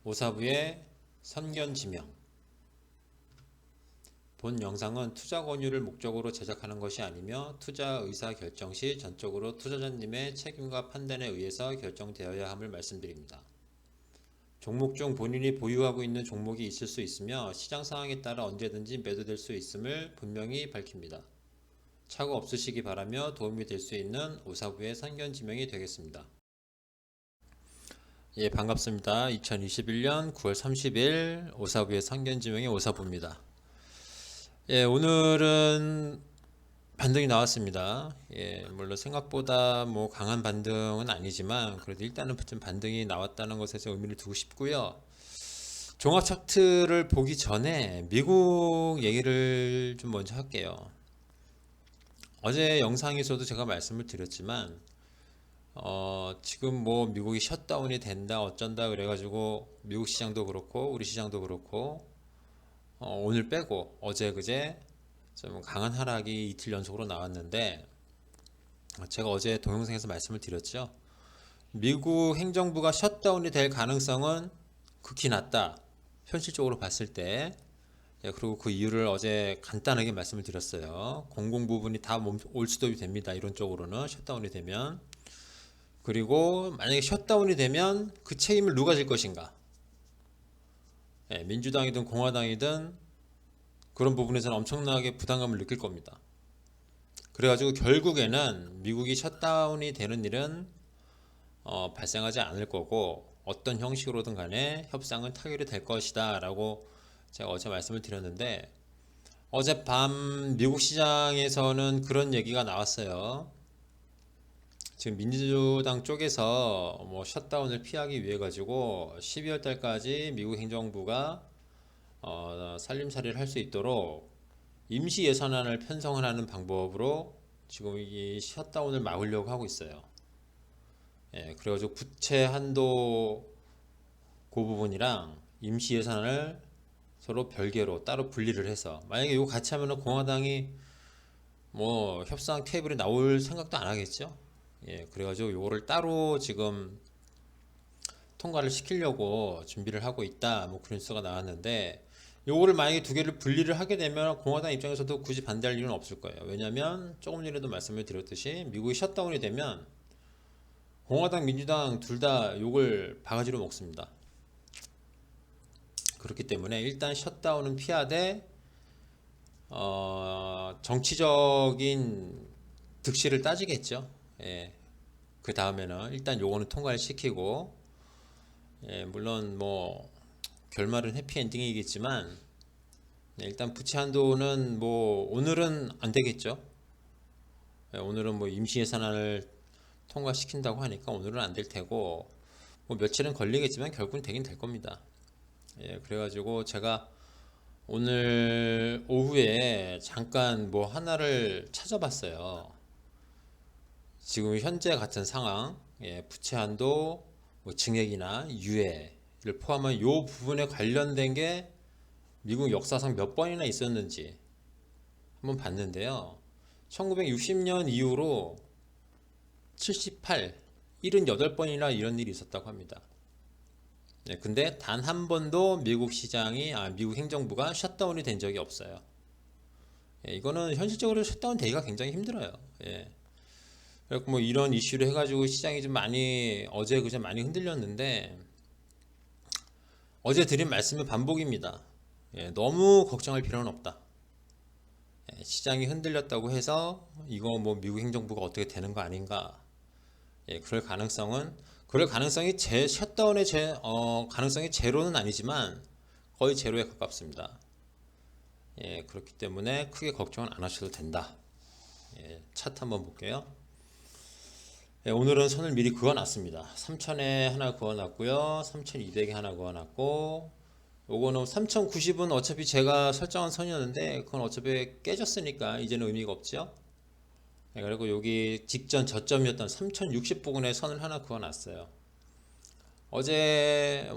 오사부의 선견지명. 본 영상은 투자 권유를 목적으로 제작하는 것이 아니며 투자 의사 결정 시 전적으로 투자자님의 책임과 판단에 의해서 결정되어야 함을 말씀드립니다. 종목 중 본인이 보유하고 있는 종목이 있을 수 있으며 시장 상황에 따라 언제든지 매도될 수 있음을 분명히 밝힙니다. 착오 없으시기 바라며 도움이 될 수 있는 오사부의 선견지명이 되겠습니다. 예, 반갑습니다. 2021년 9월 30일 오사부의 선견지명의 오사부입니다. 예, 오늘은 반등이 나왔습니다. 예, 물론 생각보다 강한 반등은 아니지만 그래도 일단은 좀 반등이 나왔다는 것에서 의미를 두고 싶고요. 종합 차트를 보기 전에 미국 얘기를 좀 먼저 할게요. 어제 영상에서도 제가 말씀을 드렸지만 지금 미국이 셧다운이 된다 어쩐다 그래가지고 미국 시장도 그렇고 우리 시장도 그렇고 오늘 빼고 어제 그제 좀 강한 하락이 이틀 연속으로 나왔는데, 제가 어제 동영상에서 말씀을 드렸죠. 미국 행정부가 셧다운이 될 가능성은 극히 낮다, 현실적으로 봤을 때. 그리고 그 이유를 어제 간단하게 말씀을 드렸어요. 공공 부분이 다 올 수도 됩니다, 이론적으로는 셧다운이 되면. 그리고 만약에 셧다운이 되면 그 책임을 누가 질 것인가. 민주당이든 공화당이든 그런 부분에서는 엄청나게 부담감을 느낄 겁니다. 그래가지고 결국에는 미국이 셧다운이 되는 일은 발생하지 않을 거고 어떤 형식으로든 간에 협상은 타결이 될 것이다 라고 제가 어제 말씀을 드렸는데, 어젯밤 미국 시장에서는 그런 얘기가 나왔어요. 지금 민주당 쪽에서 셧다운을 피하기 위해 가지고 12월 달까지 미국 행정부가 살림살이를 할 수 있도록 임시 예산안을 편성을 하는 방법으로 지금 이 셧다운을 막으려고 하고 있어요. 예, 그래가지고 부채 한도 그 부분이랑 임시 예산을 서로 별개로 따로 분리를 해서, 만약에 이거 같이 하면은 공화당이 협상 테이블에 나올 생각도 안 하겠죠. 예, 그래가지고 요거를 따로 지금 통과를 시키려고 준비를 하고 있다, 그런 뉴스가 나왔는데, 요거를 만약에 두 개를 분리를 하게 되면 공화당 입장에서도 굳이 반대할 이유는 없을 거예요. 왜냐면 조금 전에도 말씀을 드렸듯이 미국이 셧다운이 되면 공화당, 민주당 둘 다 욕을 바가지로 먹습니다. 그렇기 때문에 일단 셧다운은 피하되 정치적인 득실을 따지겠죠. 예. 그 다음에는 일단 요거는 통과를 시키고, 예, 물론 결말은 해피엔딩이겠지만, 네, 일단 부채 한도는 오늘은 안 되겠죠. 예, 오늘은 임시 예산안을 통과시킨다고 하니까 오늘은 안 될 테고, 며칠은 걸리겠지만 결국은 되긴 될 겁니다. 예, 그래가지고 제가 오늘 오후에 잠깐 하나를 찾아봤어요. 지금 현재 같은 상황, 예, 부채 한도, 증액이나 유예를 포함한 요 부분에 관련된 게 미국 역사상 몇 번이나 있었는지 한번 봤는데요. 1960년 이후로 78, 78번이나 이런 일이 있었다고 합니다. 네, 근데 단 한 번도 미국 미국 행정부가 셧다운이 된 적이 없어요. 예, 이거는 현실적으로 셧다운 되기가 굉장히 힘들어요. 예. 그래서 이런 이슈를 해가지고 시장이 좀 어제 그제 많이 흔들렸는데, 어제 드린 말씀의 반복입니다. 예, 너무 걱정할 필요는 없다. 예, 시장이 흔들렸다고 해서 이거 미국 행정부가 어떻게 되는 거 아닌가. 예, 그럴 가능성이 셧다운의 가능성이 제로는 아니지만 거의 제로에 가깝습니다. 예, 그렇기 때문에 크게 걱정은 안 하셔도 된다. 예, 차트 한번 볼게요. 예, 오늘은 선을 미리 그어놨습니다. 3000에 하나 그어놨고요, 3200에 하나 그어놨고, 요거는 3090은 어차피 제가 설정한 선이었는데 그건 어차피 깨졌으니까 이제는 의미가 없죠. 네, 그리고 여기 직전 저점이었던 3060 부근에 선을 하나 그어놨어요. 어제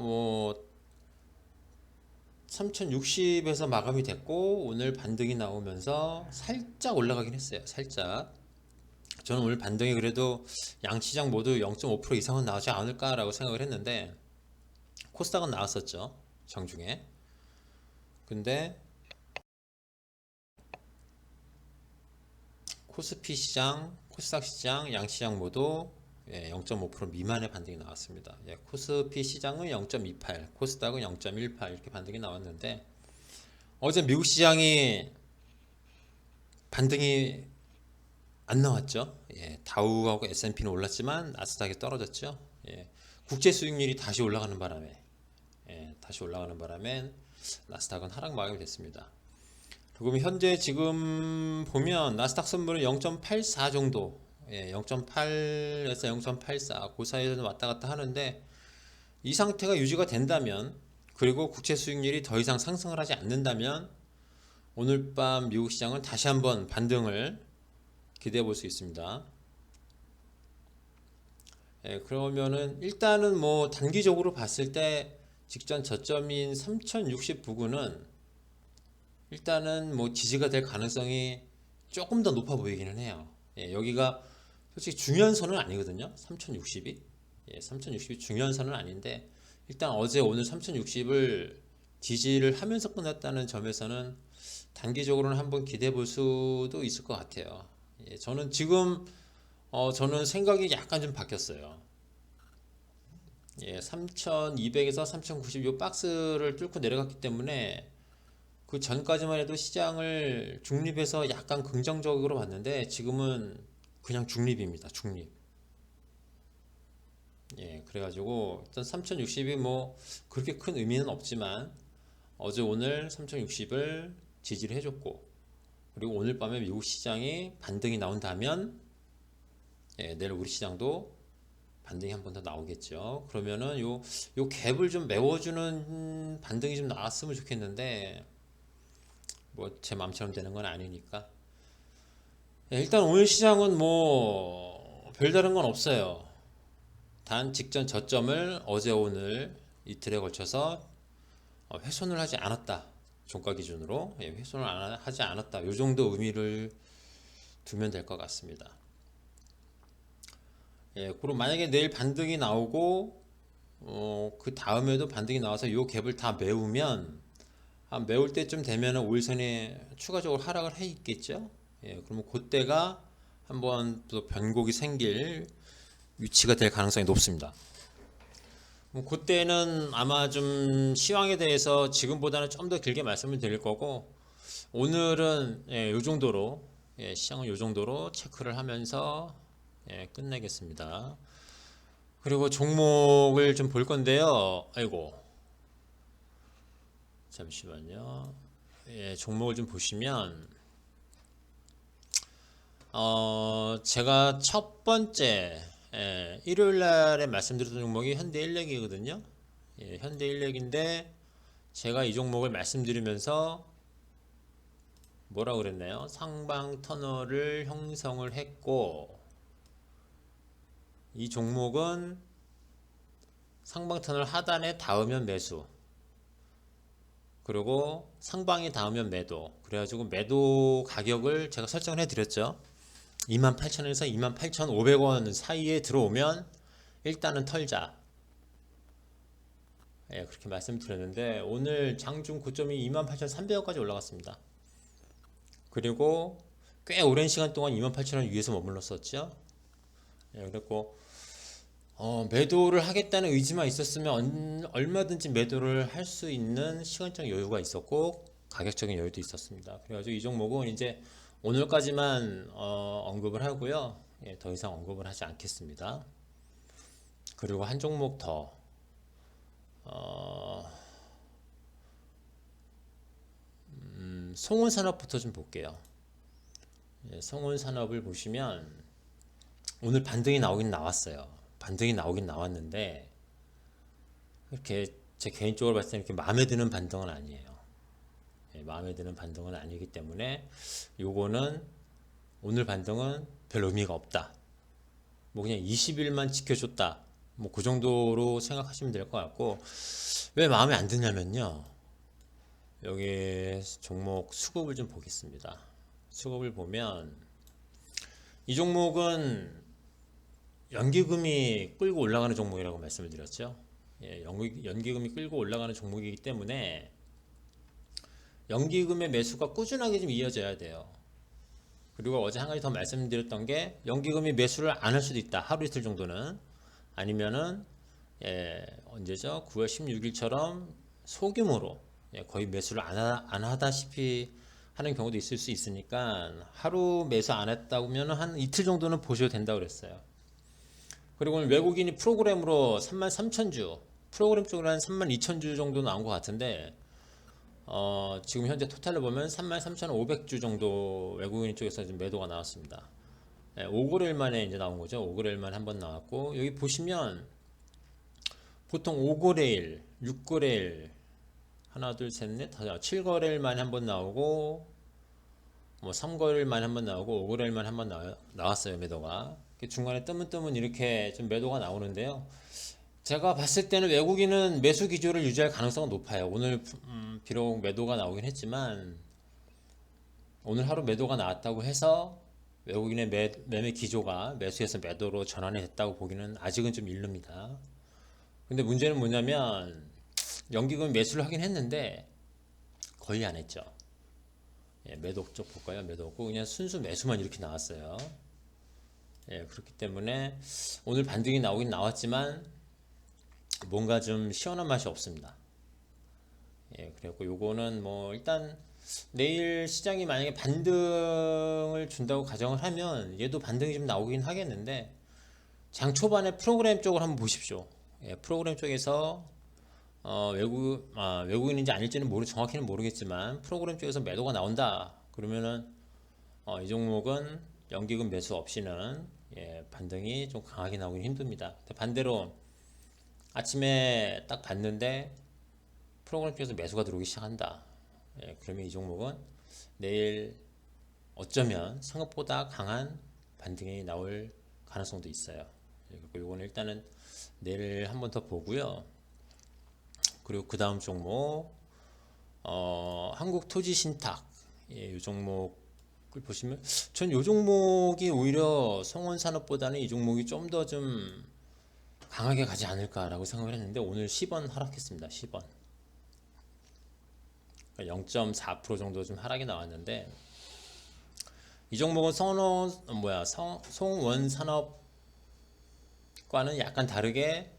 3060에서 마감이 됐고 오늘 반등이 나오면서 살짝 올라가긴 했어요. 살짝. 저는 오늘 반등이 그래도 양시장 모두 0.5% 이상은 나오지 않을까라고 생각을 했는데, 코스닥은 나왔었죠, 장중에. 근데 코스피 시장, 코스닥 시장, 양시장 모두 0.5% 미만의 반등이 나왔습니다. 코스피 시장은 0.28, 코스닥은 0.18 이렇게 반등이 나왔는데, 어제 미국 시장이 반등이 안 나왔죠. 다우하고 S&P는 올랐지만 나스닥이 떨어졌죠. 국제 수익률이 다시 올라가는 바람에 나스닥은 하락 마감이 됐습니다. 그리고 현재 지금 보면 나스닥 선물은 0.84 정도, 0.8에서 0.84 그 사이에서 왔다 갔다 하는데, 이 상태가 유지가 된다면, 그리고 국채 수익률이 더 이상 상승을 하지 않는다면 오늘 밤 미국 시장은 다시 한번 반등을 기대해 볼 수 있습니다. 그러면은 일단은 뭐 단기적으로 봤을 때 직전 저점인 3060 부근은 일단은 뭐 지지가 될 가능성이 조금 더 높아 보이기는 해요. 여기가 솔직히 중요한 선은 아니거든요. 3060이 3060이 중요한 선은 아닌데, 일단 어제 오늘 3060을 지지를 하면서 끝났다는 점에서는 단기적으로는 한번 기대해 볼 수도 있을 것 같아요. 저는 지금 저는 생각이 약간 좀 바뀌었어요. 3200에서 3090 이 박스를 뚫고 내려갔기 때문에 그 전까지만 해도 시장을 중립에서 약간 긍정적으로 봤는데, 지금은 그냥 중립입니다. 중립. 그래가지고 일단 3060이 뭐 그렇게 큰 의미는 없지만, 어제 오늘 3060을 지지를 해줬고, 그리고 오늘 밤에 미국 시장이 반등이 나온다면 내일 우리 시장도 반등이 한 번 더 나오겠죠. 그러면은 요 갭을 좀 메워주는 반등이 좀 나왔으면 좋겠는데, 뭐 제 마음처럼 되는 건 아니니까. 일단 오늘 시장은 뭐 별다른 건 없어요. 단 직전 저점을 어제 오늘 이틀에 걸쳐서 훼손을 하지 않았다. 종가 기준으로 훼손을 하지 않았다. 이 정도 의미를 두면 될 것 같습니다. 그럼 만약에 내일 반등이 나오고 그 다음에도 반등이 나와서 이 갭을 다 메우면, 메울 때쯤 되면은 5일선에 추가적으로 하락을 해 있겠죠. 그러면 그때가 한번 또 변곡이 생길 위치가 될 가능성이 높습니다. 그때는 아마 좀 시황에 대해서 지금보다는 좀 더 길게 말씀을 드릴 거고, 오늘은 이 정도로 시장은 이 정도로 체크를 하면서 끝내겠습니다. 그리고 종목을 좀 볼 건데요. 아이고, 잠시만요. 종목을 좀 보시면 제가 첫 번째 일요일 날에 말씀드렸던 종목이 현대인력이거든요. 현대인력인데 제가 이 종목을 말씀드리면서 뭐라 그랬나요? 상방 터널을 형성을 했고, 이 종목은 상방 터널 하단에 닿으면 매수, 그리고 상방에 닿으면 매도. 그래가지고 매도 가격을 제가 설정을 해드렸죠. 28,000원에서 28,500원 사이에 들어오면 일단은 털자. 그렇게 말씀드렸는데, 오늘 장중 고점이 28,300원까지 올라갔습니다. 그리고 꽤 오랜 시간 동안 28,000원 위에서 머물렀었죠. 그랬고 매도를 하겠다는 의지만 있었으면 얼마든지 매도를 할 수 있는 시간적 여유가 있었고 가격적인 여유도 있었습니다. 그래가지고 이 종목은 이제 오늘까지만 언급을 하고요. 더 이상 언급을 하지 않겠습니다. 그리고 한 종목 더 송원산업부터 좀 볼게요. 송원산업을 보시면 오늘 반등이 나오긴 나왔어요. 반등이 나오긴 나왔는데 이렇게 제 개인적으로 봤을 때 이렇게 마음에 드는 반등은 아니에요. 마음에 드는 반등은 아니기 때문에 요거는 오늘 반등은 별 의미가 없다. 뭐 그냥 20일만 지켜줬다. 뭐 그 정도로 생각하시면 될 것 같고, 왜 마음에 안 드냐면요. 여기 종목 수급을 좀 보겠습니다. 수급을 보면 이 종목은 연기금이 끌고 올라가는 종목이라고 말씀을 드렸죠. 연기금이 끌고 올라가는 종목이기 때문에 연기금의 매수가 꾸준하게 좀 이어져야 돼요. 그리고 어제 한 가지 더 말씀드렸던 게 연기금이 매수를 안 할 수도 있다. 하루 이틀 정도는. 아니면은 언제죠? 9월 16일처럼 소규모로 거의 매수를 안 하다시피 하는 경우도 있을 수 있으니까 하루 매수 안 했다면 한 이틀 정도는 보셔도 된다고 그랬어요. 그리고 오늘 외국인이 프로그램으로 33,000주, 프로그램 쪽으로 한 32,000주 정도 나온 것 같은데 지금 현재 토탈을 보면 33,500주 정도 외국인 쪽에서 좀 매도가 나왔습니다. 5거래일 만에 이제 나온 거죠. 5거래일 만에 한 번 나왔고, 여기 보시면 보통 5거래일, 6거래일, 하나, 둘, 셋, 넷, 다섯, 7거래일 만에 한 번 나오고, 뭐 3거래일 만에 한 번 나오고, 5거래일 만에 한 번 나왔어요, 매도가. 중간에 뜨문뜨문 이렇게 좀 매도가 나오는데요. 제가 봤을 때는 외국인은 매수 기조를 유지할 가능성은 높아요. 오늘 비록 매도가 나오긴 했지만 오늘 하루 매도가 나왔다고 해서 외국인의 매매 기조가 매수에서 매도로 전환이 됐다고 보기는 아직은 좀 이릅니다. 근데 문제는 뭐냐면 연기금 매수를 하긴 했는데 거의 안 했죠. 매도 쪽 볼까요? 매도 없고 그냥 순수 매수만 이렇게 나왔어요. 그렇기 때문에 오늘 반등이 나오긴 나왔지만 뭔가 좀 시원한 맛이 없습니다. 그래갖고 요거는 뭐 일단 내일 시장이 만약에 반등을 준다고 가정을 하면 얘도 반등이 좀 나오긴 하겠는데 장 초반에 프로그램 쪽을 한번 보십시오. 프로그램 쪽에서 외국인인지 아닐지는 정확히는 모르겠지만 프로그램 쪽에서 매도가 나온다 그러면은 이 종목은 연기금 매수 없이는 반등이 좀 강하게 나오긴 힘듭니다. 반대로 아침에 딱 봤는데 프로그램 쪽에서 매수가 들어오기 시작한다. 그러면 이 종목은 내일 어쩌면 생각보다 강한 반등이 나올 가능성도 있어요. 그리고 이거는 일단은 내일 한 번 더 보고요. 그리고 그 다음 종목 한국토지신탁 이 종목을 보시면 전 이 종목이 오히려 성원산업보다는 이 종목이 좀 더 좀 강하게 가지 않을까라고 생각을 했는데 오늘 10원 하락했습니다. 10원 0.4% 정도 좀 하락이 나왔는데 이 종목은 성원산업과는 약간 다르게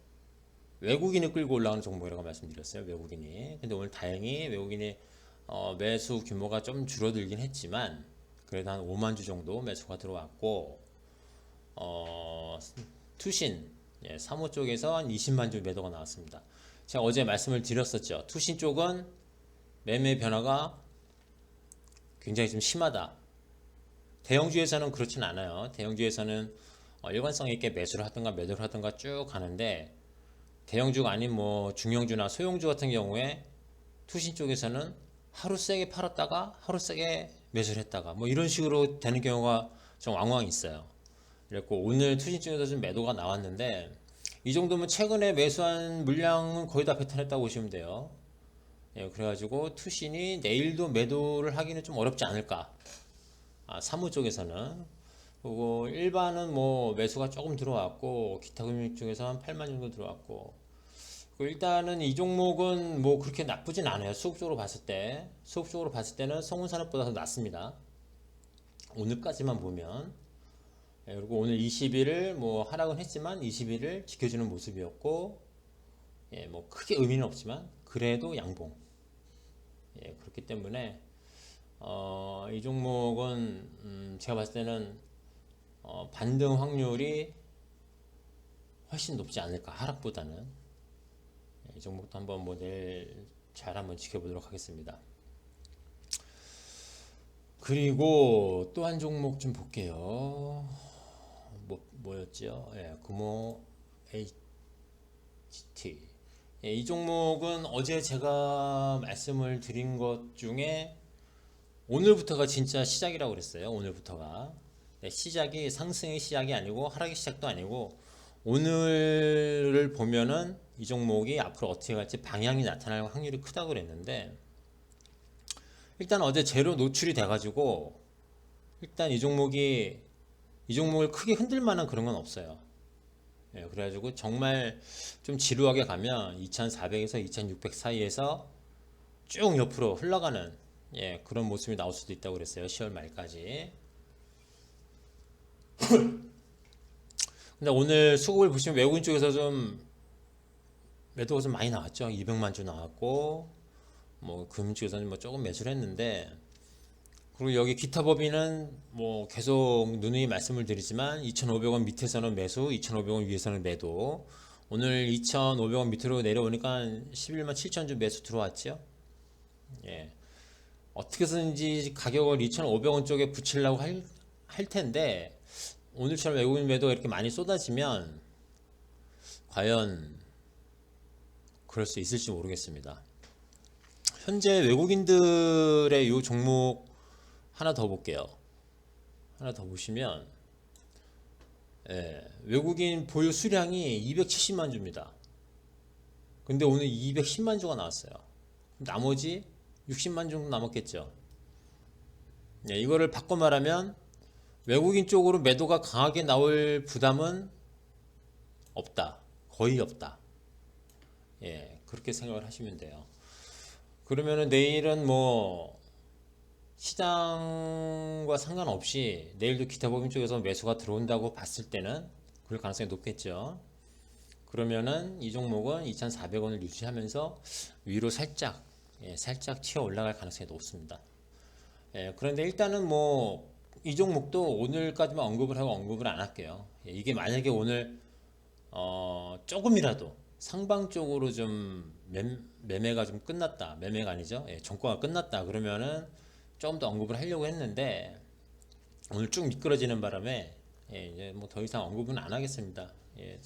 외국인이 끌고 올라가는 종목이라고 말씀드렸어요. 외국인이. 근데 오늘 다행히 외국인이 매수 규모가 좀 줄어들긴 했지만 그래도 한 5만 주 정도 매수가 들어왔고 투신 사모 쪽에서 한 20만 주 매도가 나왔습니다. 제가 어제 말씀을 드렸었죠. 투신 쪽은 매매 변화가 굉장히 좀 심하다. 대형주에서는 그렇진 않아요. 대형주에서는 일관성 있게 매수를 하든가 매도를 하든가 쭉 가는데 대형주가 아닌 뭐 중형주나 소형주 같은 경우에 투신 쪽에서는 하루 세게 팔았다가 하루 세게 매수를 했다가 뭐 이런 식으로 되는 경우가 좀 왕왕 있어요. 그랬고 오늘 투신 쪽에서 좀 매도가 나왔는데 이 정도면 최근에 매수한 물량은 거의 다 뱉어냈다고 보시면 돼요. 그래가지고 투신이 내일도 매도를 하기는 좀 어렵지 않을까. 사무 쪽에서는. 그리고 일반은 뭐 매수가 조금 들어왔고 기타 금융 쪽에서 한 8만 정도 들어왔고 일단은 이 종목은 뭐 그렇게 나쁘진 않아요. 수급적으로 봤을 때는 성운산업보다 더 낫습니다. 오늘까지만 보면. 그리고 오늘 20일을 뭐 하락은 했지만 20일을 지켜주는 모습이었고 뭐 크게 의미는 없지만 그래도 양봉. 그렇기 때문에 이 종목은 제가 봤을 때는 반등 확률이 훨씬 높지 않을까 하락보다는. 이 종목도 한번 뭐 내일 잘 한번 지켜보도록 하겠습니다. 그리고 또 한 종목 좀 볼게요. 뭐였죠? 금호 HT. 이 종목은 어제 제가 말씀을 드린 것 중에 오늘부터가 진짜 시작이라고 그랬어요. 오늘부터가 시작이 상승의 시작이 아니고 하락의 시작도 아니고 오늘을 보면은 이 종목이 앞으로 어떻게 갈지 방향이 나타날 확률이 크다고 그랬는데 일단 어제 재료 노출이 돼가지고 일단 이 종목을 크게 흔들 만한 그런 건 없어요. 예, 그래가지고 정말 좀 지루하게 가면 2400에서 2600 사이에서 쭉 옆으로 흘러가는 예, 그런 모습이 나올 수도 있다고 그랬어요. 10월 말까지. 근데 오늘 수급을 보시면 외국인 쪽에서 좀 매도가 좀 많이 나왔죠. 200만 주 나왔고 뭐 금융 쪽에서는 뭐 조금 매수를 했는데, 그리고 여기 기타 법인은 뭐 계속 누누이 말씀을 드리지만 2,500원 밑에서는 매수, 2,500원 위에서는 매도. 오늘 2,500원 밑으로 내려오니까 11만 7천 주 매수 들어왔죠. 예. 어떻게 해서든지 가격을 2,500원 쪽에 붙이려고 할 텐데, 오늘처럼 외국인 매도가 이렇게 많이 쏟아지면 과연 그럴 수 있을지 모르겠습니다. 현재 외국인들의 이 종목 하나 더 볼게요. 하나 더 보시면 예, 외국인 보유 수량이 270만 주입니다. 근데 오늘 210만 주가 나왔어요. 나머지 60만 주 정도 남았겠죠. 예, 이거를 바꿔 말하면 외국인 쪽으로 매도가 강하게 나올 부담은 없다. 거의 없다. 예, 그렇게 생각을 하시면 돼요. 그러면은 내일은 뭐 시장과 상관없이 내일도 기타 법인 쪽에서 매수가 들어온다고 봤을 때는 그럴 가능성이 높겠죠. 그러면은 이 종목은 2,400원을 유지하면서 위로 살짝 예, 살짝 튀어 올라갈 가능성이 높습니다. 예, 그런데 일단은 뭐 이 종목도 오늘까지만 언급을 하고 언급을 안 할게요. 예, 이게 만약에 오늘 조금이라도 상방 쪽으로 좀 매매가 좀 끝났다, 매매가 아니죠, 예, 종가가 끝났다 그러면은 조금 더 언급을 하려고 했는데 오늘 쭉 미끄러지는 바람에 예, 이제 뭐 더 이상 언급은 안 하겠습니다. 예,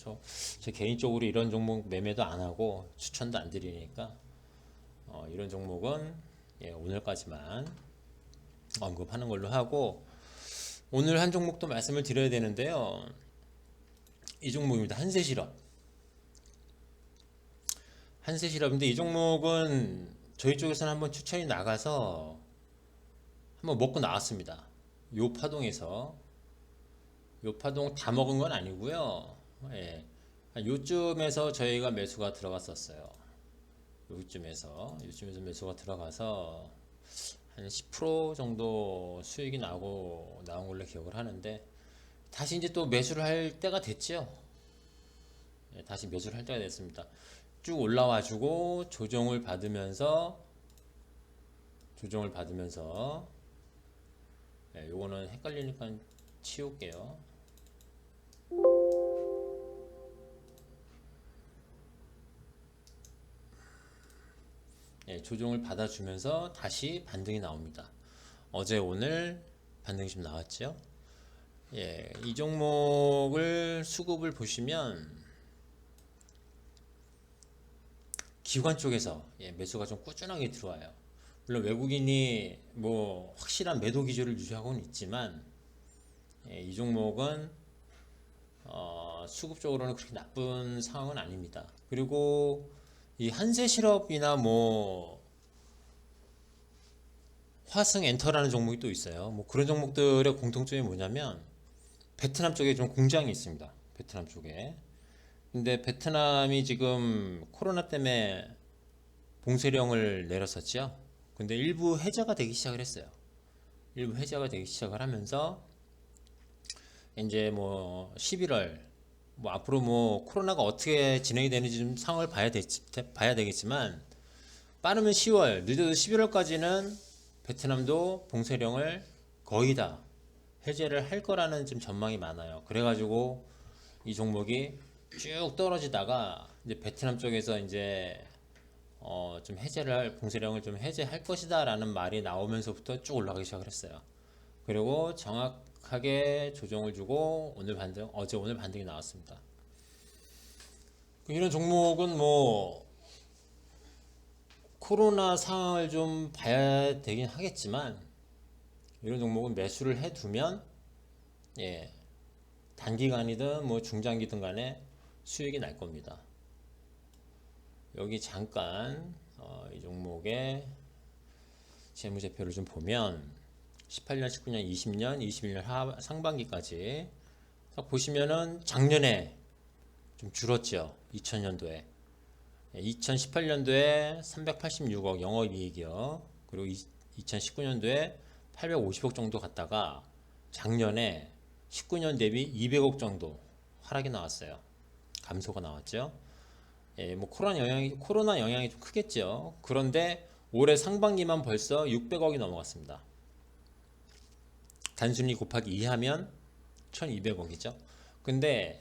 제 개인적으로 이런 종목 매매도 안 하고 추천도 안 드리니까 이런 종목은 예, 오늘까지만 언급하는 걸로 하고, 오늘 한 종목도 말씀을 드려야 되는데요. 이 종목입니다. 한세실업인데 이 종목은 저희 쪽에서는 한번 추천이 나가서 한번 먹고 나왔습니다. 요 파동에서 요 파동 다 먹은 건 아니고요. 예, 요쯤에서 저희가 매수가 들어갔었어요. 요쯤에서 매수가 들어가서 한 10% 정도 수익이 나온 걸로 기억을 하는데, 다시 이제 또 매수를 할 때가 됐죠. 예, 다시 매수를 할 때가 됐습니다. 쭉 올라와주고 조정을 받으면서 예, 요거는 헷갈리니까 치울게요. 예, 조정을 받아주면서 다시 반등이 나옵니다. 어제 오늘 반등이 좀 나왔죠. 예, 이 종목을 수급을 보시면 기관 쪽에서 예, 매수가 좀 꾸준하게 들어와요. 물론 외국인이 뭐 확실한 매도 기조를 유지하고는 있지만 예, 이 종목은 수급적으로는 그렇게 나쁜 상황은 아닙니다. 그리고 이 한세실업이나 뭐 화승엔터라는 종목이 또 있어요. 뭐 그런 종목들의 공통점이 뭐냐면 베트남 쪽에 좀 공장이 있습니다. 베트남 쪽에. 근데 베트남이 지금 코로나 때문에 봉쇄령을 내렸었죠. 근데 일부 해제가 되기 시작을 했어요. 일부 해제가 되기 시작을 하면서 이제 뭐 11월 뭐 앞으로 뭐 코로나가 어떻게 진행이 되는지 좀 상황을 봐야 되겠지만 빠르면 10월, 늦어도 11월까지는 베트남도 봉쇄령을 거의 다 해제를 할 거라는 좀 전망이 많아요. 그래가지고 이 종목이 쭉 떨어지다가 이제 베트남 쪽에서 이제 좀 봉쇄령을 좀 해제할 것이다라는 말이 나오면서부터 쭉 올라가기 시작을 했어요. 그리고 정확하게 조정을 주고 어제 오늘 반등이 나왔습니다. 이런 종목은 뭐 코로나 상황을 좀 봐야 되긴 하겠지만 이런 종목은 매수를 해두면 예, 단기간이든 뭐 중장기든 간에 수익이 날 겁니다. 여기 잠깐 이 종목의 재무제표를 좀 보면 18년, 19년, 20년, 21년 상반기까지 딱 보시면은 작년에 좀 줄었죠. 2000년도에. 2018년도에 386억 영업이익이요. 그리고 2019년도에 850억 정도 갔다가 작년에 19년 대비 200억 정도 하락이 나왔어요. 감소가 나왔죠. 예, 뭐 코로나 영향이 좀 크겠죠. 그런데 올해 상반기만 벌써 600억이 넘어갔습니다. 단순히 곱하기 2 하면 1200억이죠. 근데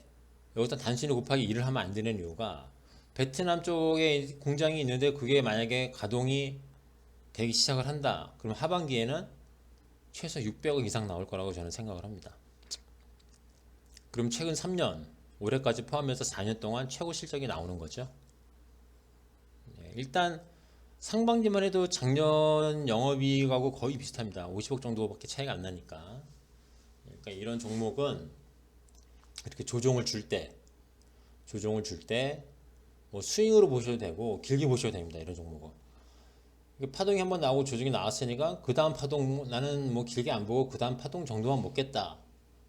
여기서 단순히 곱하기 2를 하면 안 되는 이유가 베트남 쪽에 공장이 있는데 그게 만약에 가동이 되기 시작을 한다. 그럼 하반기에는 최소 600억 이상 나올 거라고 저는 생각을 합니다. 그럼 최근 3년, 올해까지 포함해서 4년 동안 최고 실적이 나오는 거죠. 일단 상반기만 해도 작년 영업이익하고 거의 비슷합니다. 50억 정도밖에 차이가 안 나니까. 그러니까 이런 종목은 이렇게 조정을 줄 때 뭐 스윙으로 보셔도 되고 길게 보셔도 됩니다. 이런 종목은. 파동이 한번 나오고 조정이 나왔으니까 그 다음 파동 나는 뭐 길게 안 보고 그 다음 파동 정도만 먹겠다.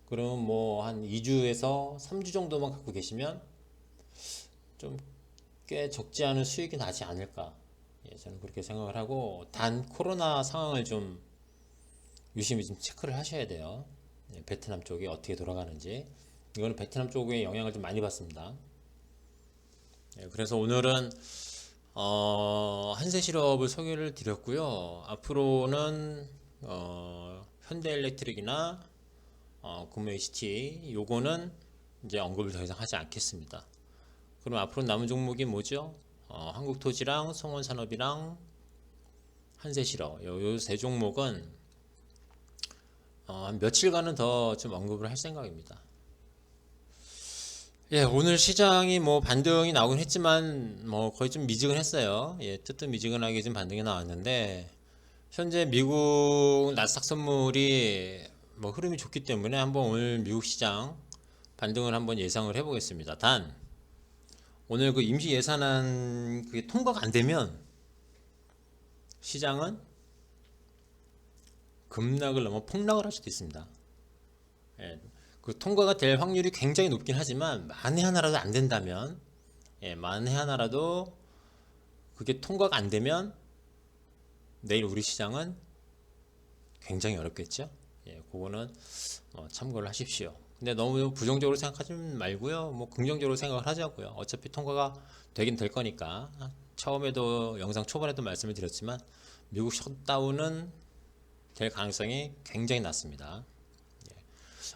그러면 뭐 한 2주에서 3주 정도만 갖고 계시면 좀 꽤 적지 않은 수익이 나지 않을까. 예, 저는 그렇게 생각을 하고 단 코로나 상황을 좀 유심히 좀 체크를 하셔야 돼요. 예, 베트남 쪽이 어떻게 돌아가는지. 이거는 베트남 쪽에 영향을 좀 많이 받습니다. 예, 그래서 오늘은 한세실업을 소개를 드렸고요. 앞으로는 현대일렉트릭이나 구메이시티 요거는 이제 언급을 더 이상 하지 않겠습니다. 그럼 앞으로 남은 종목이 뭐죠? 한국토지랑 성원산업이랑 한세실업 요 세 종목은 한 며칠간은 더 좀 언급을 할 생각입니다. 예, 오늘 시장이 뭐 반등이 나오긴 했지만 뭐 거의 좀 미지근했어요. 예, 뜨뜻미지근하게 좀 반등이 나왔는데 현재 미국 나스닥 선물이 뭐 흐름이 좋기 때문에 한번 오늘 미국 시장 반등을 한번 예상을 해보겠습니다. 단 오늘 그 임시 예산안 그게 통과가 안 되면 시장은 급락을 넘어 폭락을 할 수도 있습니다. 예, 그 통과가 될 확률이 굉장히 높긴 하지만 만에 하나라도 안 된다면, 예, 만에 하나라도 그게 통과가 안 되면 내일 우리 시장은 굉장히 어렵겠죠. 예, 그거는 참고를 하십시오. 근데 너무 부정적으로 생각하지 말고요. 뭐 긍정적으로 생각을 하자고요. 어차피 통과가 되긴 될 거니까. 처음에도 영상 초반에도 말씀을 드렸지만 미국 셧다운은 될 가능성이 굉장히 낮습니다. 예,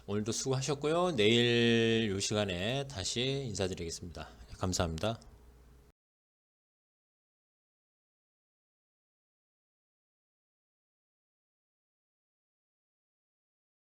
오늘도 수고하셨고요. 내일 이 시간에 다시 인사드리겠습니다. 감사합니다.